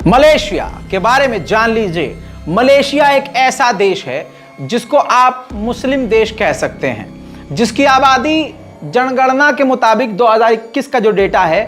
Malaysia के बारे में जान लीजिए। मलेशिया एक ऐसा देश है जिसको आप मुस्लिम देश कह सकते हैं, जिसकी आबादी जनगणना के मुताबिक 2021 का जो डेटा है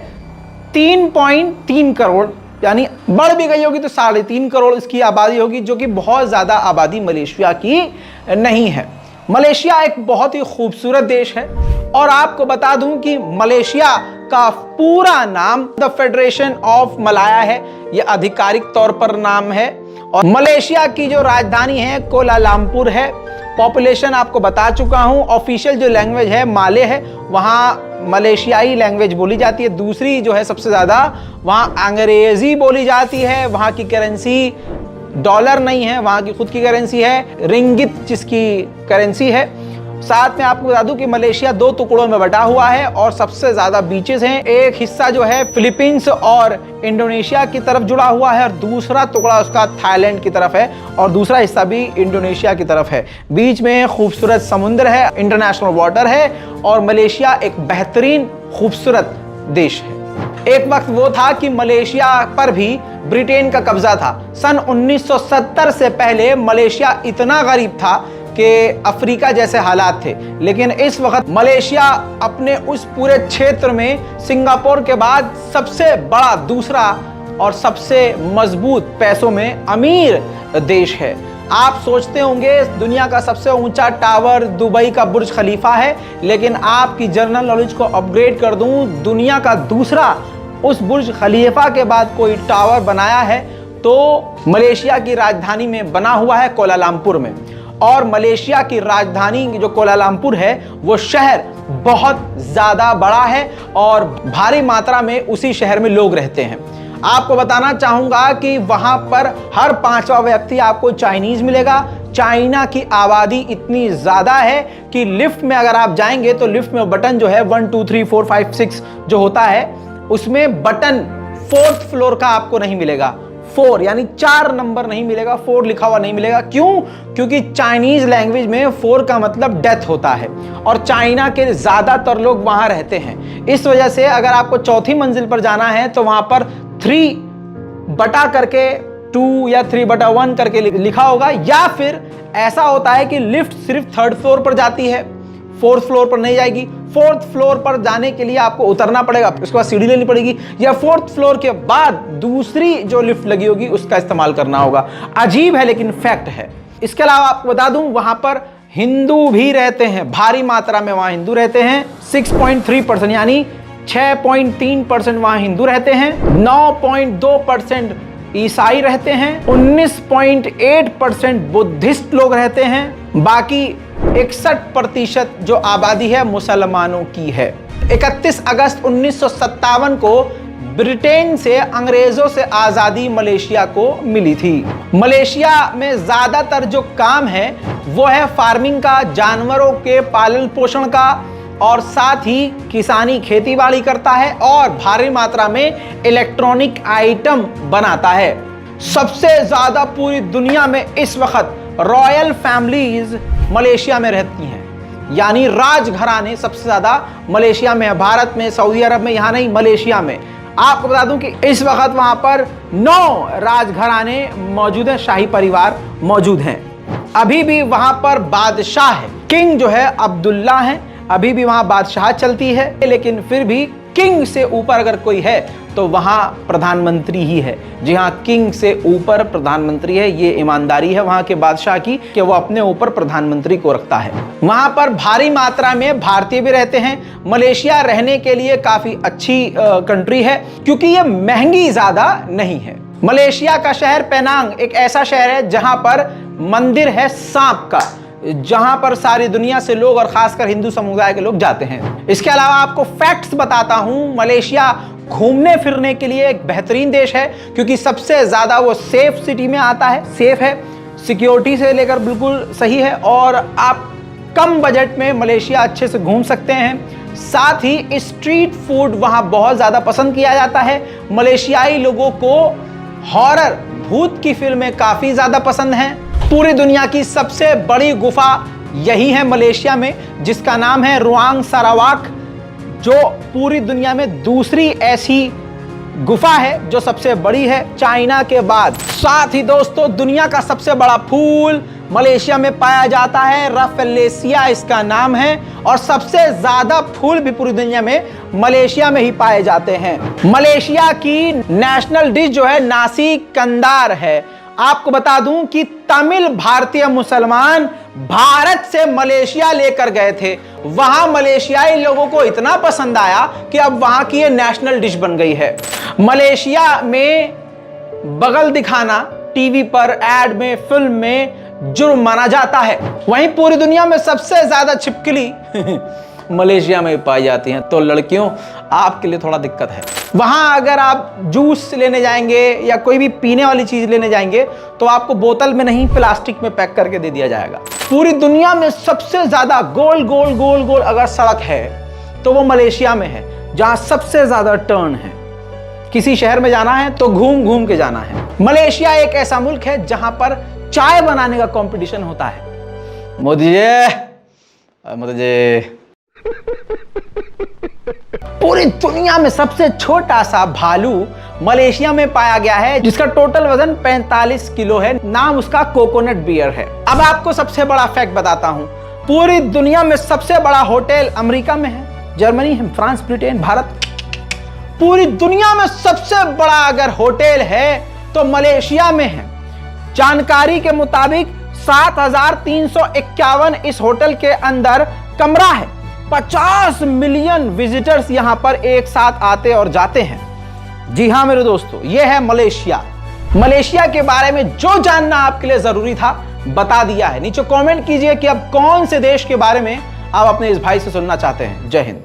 3.3 करोड़, यानी बढ़ भी गई होगी तो 3.5 करोड़ इसकी आबादी होगी, जो कि बहुत ज़्यादा आबादी मलेशिया की नहीं है। मलेशिया एक बहुत ही खूबसूरत देश है और आपको बता दूं कि मलेशिया का पूरा नाम द फेडरेशन ऑफ मलाया है, यह आधिकारिक तौर पर नाम है। और मलेशिया की जो राजधानी है कोलालमपुर है। पॉपुलेशन आपको बता चुका हूं। ऑफिशियल जो लैंग्वेज है माले है, वहाँ मलेशियाई लैंग्वेज बोली जाती है। दूसरी जो है सबसे ज़्यादा वहाँ अंग्रेज़ी बोली जाती है। वहाँ की करेंसी डॉलर नहीं है, वहाँ की खुद की करेंसी है रिंगित, जिसकी करेंसी है। साथ में आपको बता दूं कि मलेशिया 2 टुकड़ों में बटा हुआ है और सबसे ज़्यादा बीचेस हैं। एक हिस्सा जो है फिलीपींस और इंडोनेशिया की तरफ जुड़ा हुआ है और दूसरा टुकड़ा उसका थाईलैंड की तरफ है और दूसरा हिस्सा भी इंडोनेशिया की तरफ है। बीच में खूबसूरत समुद्र है, इंटरनेशनल वाटर है और मलेशिया एक बेहतरीन खूबसूरत देश है। एक वक्त वो था कि मलेशिया पर भी ब्रिटेन का कब्जा था। सन 1970 से पहले मलेशिया इतना गरीब था कि अफ्रीका जैसे हालात थे, लेकिन इस वक्त मलेशिया अपने उस पूरे क्षेत्र में सिंगापुर के बाद सबसे बड़ा दूसरा और सबसे मजबूत पैसों में अमीर देश है। आप सोचते होंगे दुनिया का सबसे ऊंचा टावर दुबई का बुर्ज खलीफा है, लेकिन आपकी जनरल नॉलेज को अपग्रेड कर दूं, दुनिया का दूसरा उस बुर्ज खलीफा के बाद कोई टावर बनाया है तो मलेशिया की राजधानी में बना हुआ है कोलालमपुर में। और मलेशिया की राजधानी जो कोलालमपुर है वो शहर बहुत ज़्यादा बड़ा है और भारी मात्रा में उसी शहर में लोग रहते हैं। आपको बताना चाहूँगा कि वहाँ पर हर 5वां व्यक्ति आपको चाइनीज़ मिलेगा। चाइना की आबादी इतनी ज़्यादा है कि लिफ्ट में अगर आप जाएंगे तो लिफ्ट में बटन जो है 1 2 3 4 5 6 जो होता है उसमें बटन 4th फ्लोर का आपको नहीं मिलेगा। 4 यानी 4 नंबर नहीं मिलेगा, 4 लिखा हुआ नहीं मिलेगा। क्यों? क्योंकि चाइनीज लैंग्वेज में 4 का मतलब डेथ होता है और चाइना के ज़्यादातर लोग वहाँ रहते हैं। इस वजह से अगर आपको 4थी मंजिल पर जाना है तो वहाँ पर 3 बटा करके 2 या 3/1 करके लिखा होगा, या फिर ऐसा होता है कि लिफ्ट सिर्फ 3rd फ्लोर पर जाती है, 4th फ्लोर पर नहीं जाएगी। 4th फ्लोर पर जाने के लिए आपको उतरना पड़ेगा, उसके बाद सीढ़ी लेनी पड़ेगी, या 4th फ्लोर के बाद दूसरी जो लिफ्ट लगी होगी उसका इस्तेमाल करना होगा। अजीब है लेकिन फैक्ट है। इसके अलावा आपको बता दूं वहां पर हिंदू भी रहते हैं, भारी मात्रा में वहां हिंदू रहते हैं। 6.3% यानी 6.3% वहां हिंदु रहते हैं। 9.2% ईसाई रहते हैं। 19.8% बुद्धिस्ट लोग रहते हैं। बाकी 61% जो आबादी है मुसलमानों की है। 31 अगस्त 1957 को ब्रिटेन से अंग्रेजों से आज़ादी मलेशिया को मिली थी। मलेशिया में ज़्यादातर जो काम है वो है फार्मिंग का, जानवरों के पालन पोषण का, और साथ ही किसानी खेती बाड़ी करता है और भारी मात्रा में इलेक्ट्रॉनिक आइटम बनाता है। सबसे ज़्यादा पूरी दुनिया में इस वक्त रॉयल फैमिलीज मलेशिया में रहती हैं, यानी राजघराने सबसे ज़्यादा मलेशिया में है। भारत में, सऊदी अरब में, यहाँ नहीं, मलेशिया में। आपको बता दूं कि इस वक्त वहाँ पर 9 राजघराने मौजूद हैं, शाही परिवार मौजूद हैं। अभी भी वहाँ पर बादशाह है, किंग जो है अब्दुल्ला है, अभी भी वहाँ बादशाह चलती है। लेकिन फिर भी किंग से ऊपर अगर कोई है तो वहाँ प्रधानमंत्री ही है। जी हाँ, किंग से ऊपर प्रधानमंत्री है। ये ईमानदारी है वहाँ के बादशाह की कि वो अपने ऊपर प्रधानमंत्री को रखता है। वहाँ पर भारी मात्रा में भारतीय भी रहते हैं। मलेशिया रहने के लिए काफ़ी अच्छी कंट्री है क्योंकि ये महंगी ज़्यादा नहीं है। मलेशिया का शहर पेनांग एक ऐसा शहर है जहाँ पर मंदिर है सांप का, जहां पर सारी दुनिया से लोग और खासकर हिंदू समुदाय के लोग जाते हैं। इसके अलावा आपको फैक्ट्स बताता हूं, मलेशिया घूमने फिरने के लिए एक बेहतरीन देश है क्योंकि सबसे ज़्यादा वो सेफ सिटी में आता है। सेफ है, सिक्योरिटी से लेकर बिल्कुल सही है और आप कम बजट में मलेशिया अच्छे से घूम सकते हैं। साथ ही स्ट्रीट फूड वहाँ बहुत ज़्यादा पसंद किया जाता है। मलेशियाई लोगों को हॉरर, भूत की फिल्में काफ़ी ज़्यादा पसंद हैं। पूरी दुनिया की सबसे बड़ी गुफा यही है मलेशिया में, जिसका नाम है रुआंग सारावाक, जो पूरी दुनिया में दूसरी ऐसी गुफा है जो सबसे बड़ी है चाइना के बाद। साथ ही दोस्तों दुनिया का सबसे बड़ा फूल मलेशिया में पाया जाता है, रफलेसिया इसका नाम है, और सबसे ज्यादा फूल भी पूरी दुनिया में मलेशिया में ही पाए जाते हैं। मलेशिया की नेशनल डिश जो है नासी कंदार है। आपको बता दूं कि तमिल भारतीय मुसलमान भारत से मलेशिया लेकर गए थे, वहां मलेशियाई लोगों को इतना पसंद आया कि अब वहां की ये नेशनल डिश बन गई है। मलेशिया में बगल दिखाना टीवी पर, एड में, फिल्म में जुर्म माना जाता है। वहीं पूरी दुनिया में सबसे ज्यादा छिपकली मलेशिया में पाई जाती हैं। तो लड़कियों आपके लिए थोड़ा दिक्कत है। वहां अगर आप जूस लेने जाएंगे या कोई भी पीने वाली चीज लेने जाएंगे तो आपको बोतल में नहीं प्लास्टिक में पैक करके दे दिया जाएगा। पूरी दुनिया में सबसे ज्यादा गोल गोल गोल गोल अगर सड़क है तो वो मलेशिया में है, जहां सबसे ज्यादा टर्न है। किसी शहर में जाना है तो घूम घूम के जाना है। मलेशिया एक ऐसा मुल्क है जहां पर चाय बनाने का कंपटीशन होता है। मोदी जी पूरी दुनिया में सबसे छोटा सा भालू मलेशिया में पाया गया है, जिसका टोटल वजन 45 किलो है। नाम उसका कोकोनट बियर है। अब आपको सबसे बड़ा फैक्ट बताता हूं, पूरी दुनिया में सबसे बड़ा होटल अमेरिका में है, जर्मनी है, फ्रांस, ब्रिटेन, भारत। पूरी दुनिया में सबसे बड़ा अगर होटल है तो मलेशिया में है। जानकारी के मुताबिक 7,351 इस होटल के अंदर कमरा है। 50 मिलियन विजिटर्स यहां पर एक साथ आते और जाते हैं। जी हां मेरे दोस्तों, यह है मलेशिया। मलेशिया के बारे में जो जानना आपके लिए जरूरी था बता दिया है। नीचे कमेंट कीजिए कि अब कौन से देश के बारे में आप अपने इस भाई से सुनना चाहते हैं। जय हिंद।